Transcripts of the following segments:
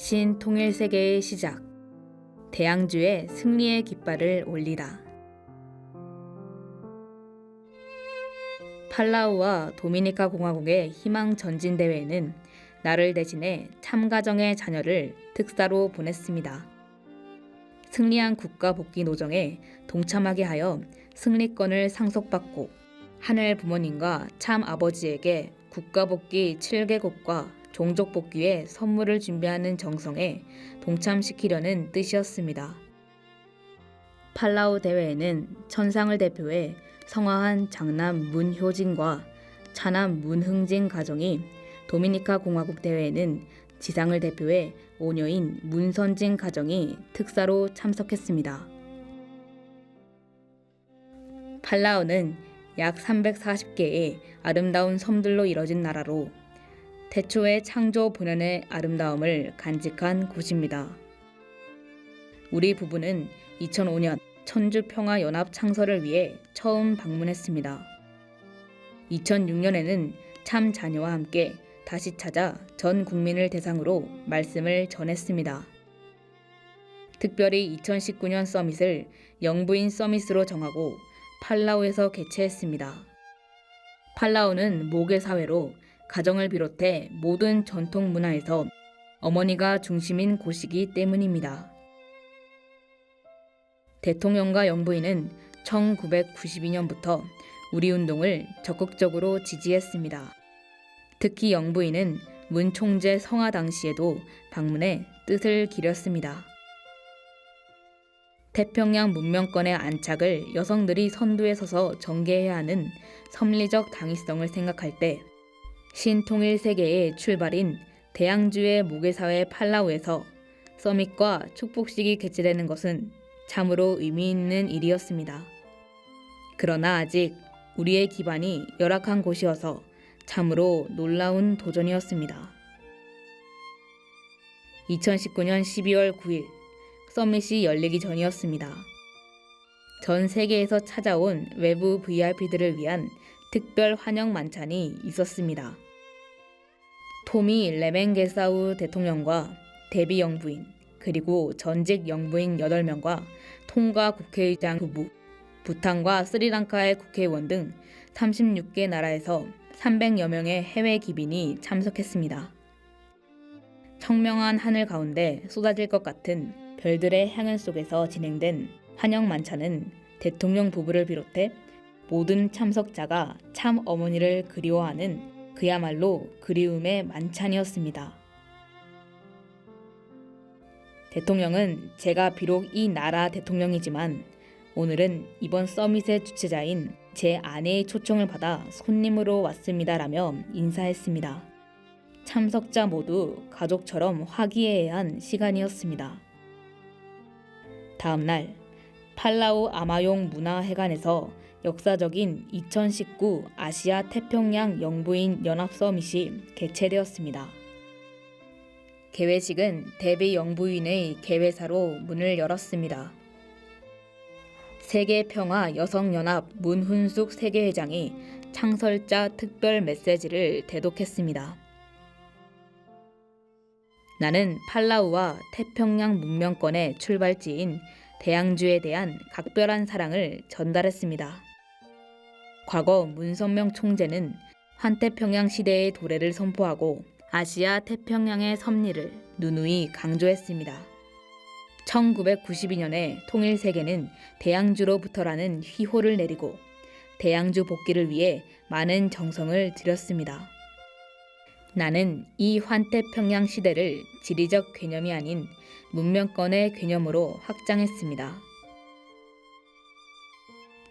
신통일세계의 시작, 대양주의 승리의 깃발을 올리다. 팔라우와 도미니카 공화국의 희망 전진 대회에는 나를 대신해 참가정의 자녀를 특사로 보냈습니다. 승리한 국가복귀 노정에 동참하게 하여 승리권을 상속받고 하늘 부모님과 참 아버지에게 국가복귀 7개국과 종족복귀에 선물을 준비하는 정성에 동참시키려는 뜻이었습니다. 팔라우 대회에는 천상을 대표해 성화한 장남 문효진과 차남 문흥진 가정이, 도미니카 공화국 대회에는 지상을 대표해 오녀인 문선진 가정이 특사로 참석했습니다. 팔라우는 약 340개의 아름다운 섬들로 이뤄진 나라로 태초의 창조 본연의 아름다움을 간직한 곳입니다. 우리 부부는 2005년 천주평화연합 창설을 위해 처음 방문했습니다. 2006년에는 참 자녀와 함께 다시 찾아 전 국민을 대상으로 말씀을 전했습니다. 특별히 2019년 서밋을 영부인 서밋으로 정하고 팔라우에서 개최했습니다. 팔라우는 모계 사회로 가정을 비롯해 모든 전통 문화에서 어머니가 중심인 곳이기 때문입니다. 대통령과 영부인은 1992년부터 우리 운동을 적극적으로 지지했습니다. 특히 영부인은 문 총재 성화 당시에도 방문해 뜻을 기렸습니다. 태평양 문명권의 안착을 여성들이 선두에 서서 전개해야 하는 섭리적 당위성을 생각할 때 신통일 세계의 출발인 대양주의 모계사회 팔라우에서 서밋과 축복식이 개최되는 것은 참으로 의미 있는 일이었습니다. 그러나 아직 우리의 기반이 열악한 곳이어서 참으로 놀라운 도전이었습니다. 2019년 12월 9일 서밋이 열리기 전이었습니다. 전 세계에서 찾아온 외부 VIP들을 위한 특별 환영 만찬이 있었습니다. 토미 레멘게사우 대통령과 데비 영부인, 그리고 전직 영부인 8명과 통가 국회의장 부부, 부탄과 스리랑카의 국회의원 등 36개 나라에서 300여 명의 해외 기빈이 참석했습니다. 청명한 하늘 가운데 쏟아질 것 같은 별들의 향연 속에서 진행된 환영 만찬은 대통령 부부를 비롯해 모든 참석자가 참 어머니를 그리워하는 그야말로 그리움의 만찬이었습니다. 대통령은 제가 비록 이 나라 대통령이지만 오늘은 이번 서밋의 주최자인 제 아내의 초청을 받아 손님으로 왔습니다라며 인사했습니다. 참석자 모두 가족처럼 화기애애한 시간이었습니다. 다음 날 팔라우 아마용 문화회관에서 역사적인 2019 아시아 태평양 영부인 연합 서밋이 개최되었습니다. 개회식은 데비 영부인의 개회사로 문을 열었습니다. 세계평화 여성연합 문훈숙 세계회장이 창설자 특별 메시지를 대독했습니다. 나는 팔라우와 태평양 문명권의 출발지인 대양주에 대한 각별한 사랑을 전달했습니다. 과거 문선명 총재는 환태평양 시대의 도래를 선포하고 아시아 태평양의 섭리를 누누이 강조했습니다. 1992년에 통일세계는 대양주로부터라는 휘호를 내리고 대양주 복귀를 위해 많은 정성을 들였습니다. 나는 이 환태평양 시대를 지리적 개념이 아닌 문명권의 개념으로 확장했습니다.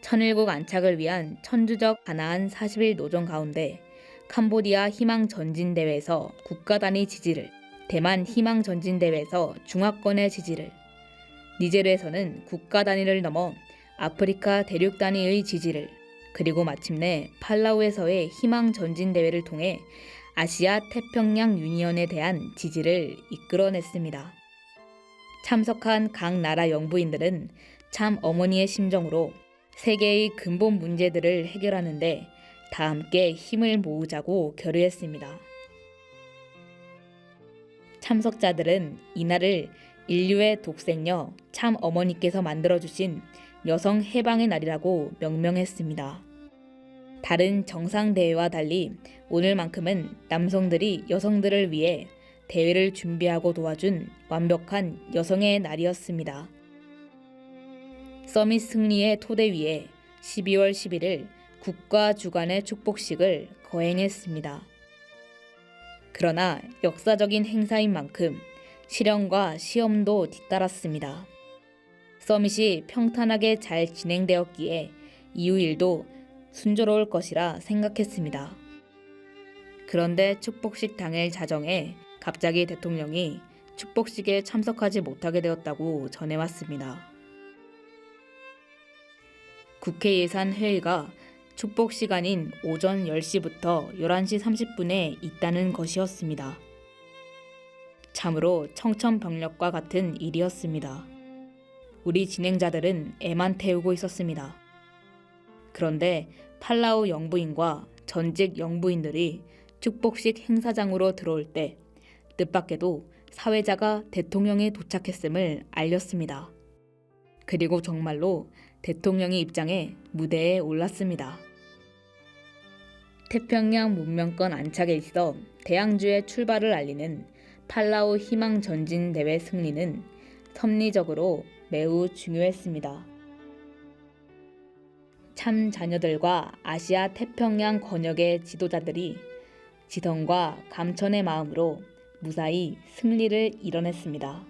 천일국 안착을 위한 천주적 가나안 40일 노정 가운데 캄보디아 희망전진대회에서 국가단위 지지를, 대만 희망전진대회에서 중화권의 지지를, 니제르에서는 국가단위를 넘어 아프리카 대륙단위의 지지를, 그리고 마침내 팔라우에서의 희망전진대회를 통해 아시아 태평양 유니언에 대한 지지를 이끌어냈습니다. 참석한 각 나라 영부인들은 참 어머니의 심정으로 세계의 근본 문제들을 해결하는 데 다 함께 힘을 모으자고 결의했습니다. 참석자들은 이날을 인류의 독생녀 참 어머니께서 만들어주신 여성 해방의 날이라고 명명했습니다. 다른 정상 대회와 달리 오늘만큼은 남성들이 여성들을 위해 대회를 준비하고 도와준 완벽한 여성의 날이었습니다. 서밋 승리의 토대 위에 12월 11일 국가 주관의 축복식을 거행했습니다. 그러나 역사적인 행사인 만큼 실현과 시험도 뒤따랐습니다. 서밋이 평탄하게 잘 진행되었기에 이후 일도 순조로울 것이라 생각했습니다. 그런데 축복식 당일 자정에 갑자기 대통령이 축복식에 참석하지 못하게 되었다고 전해왔습니다. 국회 예산회의가 축복 시간인 오전 10시부터 11시 30분에 있다는 것이었습니다. 참으로 청천벽력과 같은 일이었습니다. 우리 진행자들은 애만 태우고 있었습니다. 그런데 팔라우 영부인과 전직 영부인들이 축복식 행사장으로 들어올 때 뜻밖에도 사회자가 대통령이 도착했음을 알렸습니다. 그리고 정말로 대통령이 입장해 무대에 올랐습니다. 태평양 문명권 안착에 있어 대양주의 출발을 알리는 팔라우 희망 전진 대회 승리는 섭리적으로 매우 중요했습니다. 참 자녀들과 아시아 태평양 권역의 지도자들이 지성과 감천의 마음으로 무사히 승리를 이뤄냈습니다.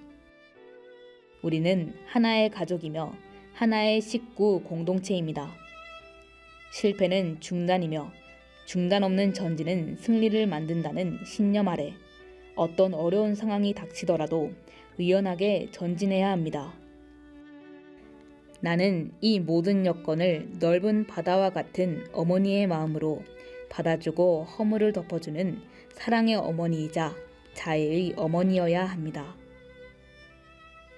우리는 하나의 가족이며 하나의 식구 공동체입니다. 실패는 중단이며 중단 없는 전진은 승리를 만든다는 신념 아래 어떤 어려운 상황이 닥치더라도 의연하게 전진해야 합니다. 나는 이 모든 여건을 넓은 바다와 같은 어머니의 마음으로 받아주고 허물을 덮어주는 사랑의 어머니이자 자애의 어머니여야 합니다.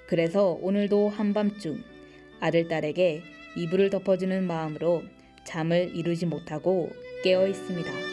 그래서 오늘도 한밤중 아들, 딸에게 이불을 덮어주는 마음으로 잠을 이루지 못하고 깨어 있습니다.